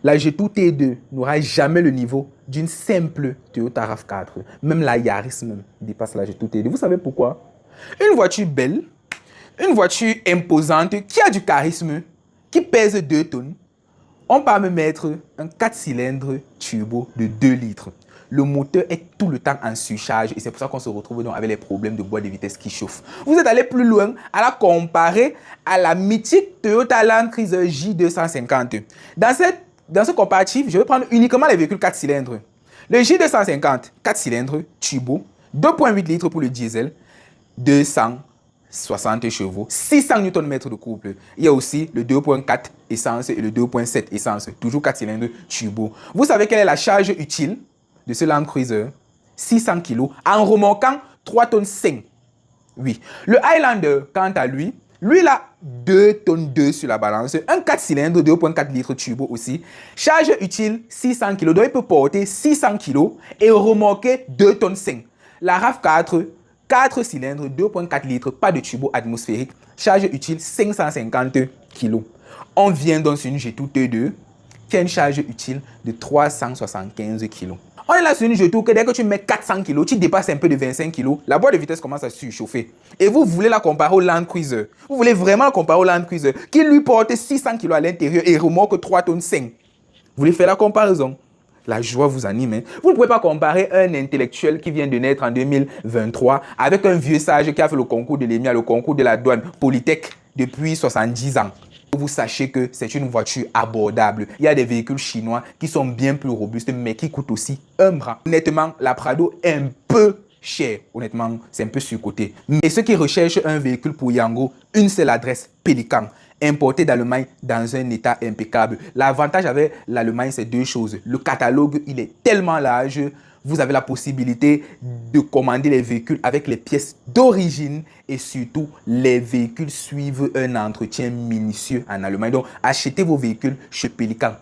La G2 T2 n'aura jamais le niveau d'une simple Toyota RAV4. Même la Yaris même dépasse la G2 T2. Vous savez pourquoi? Une voiture belle, une voiture imposante, qui a du charisme, qui pèse 2 tonnes. On peut me mettre un 4 cylindres turbo de 2 litres. Le moteur est tout le temps en surcharge et c'est pour ça qu'on se retrouve donc avec les problèmes de boîte de vitesse qui chauffe. Vous êtes allé plus loin à la comparer à la mythique Toyota Land Cruiser J250. Dans ce comparatif, je vais prendre uniquement les véhicules 4 cylindres. Le J250, 4 cylindres, turbo, 2,8 litres pour le diesel, 260 chevaux, 600 Nm de couple. Il y a aussi le 2.4 essence et le 2.7 essence, toujours 4 cylindres turbo. Vous savez quelle est la charge utile de ce Land Cruiser? 600 kg en remorquant 3 tonnes 5. Oui. Le Highlander, quant à lui, il a 2 tonnes 2 sur la balance, un 4 cylindres, 2.4 litres turbo aussi. Charge utile 600 kg, donc il peut porter 600 kg et remorquer 2 tonnes 5. La RAV4, 4 cylindres, 2.4 litres, pas de turbo atmosphérique, charge utile 550 kg. On vient donc sur une G2 T2 qui a une charge utile de 375 kg. On est là sur une G2 que dès que tu mets 400 kg, tu dépasses un peu de 25 kg, la boîte de vitesse commence à surchauffer. Et vous voulez la comparer au Land Cruiser. Vous voulez vraiment la comparer au Land Cruiser qui lui porte 600 kg à l'intérieur et remorque 3 tonnes 5. Vous voulez faire la comparaison? La joie vous anime. Hein? Vous ne pouvez pas comparer un intellectuel qui vient de naître en 2023 avec un vieux sage qui a fait le concours de l'EMIA, le concours de la douane Polytech depuis 70 ans. Vous sachez que c'est une voiture abordable. Il y a des véhicules chinois qui sont bien plus robustes, mais qui coûtent aussi un bras. Honnêtement, la Prado est un peu cher. Honnêtement, c'est un peu surcoté. Mais ceux qui recherchent un véhicule pour Yango, une seule adresse, Pélican, importé d'Allemagne dans un état impeccable. L'avantage avec l'Allemagne, c'est 2 choses. Le catalogue, il est tellement large. Vous avez la possibilité de commander les véhicules avec les pièces d'origine et surtout, les véhicules suivent un entretien minutieux en Allemagne. Donc, achetez vos véhicules chez Pélican.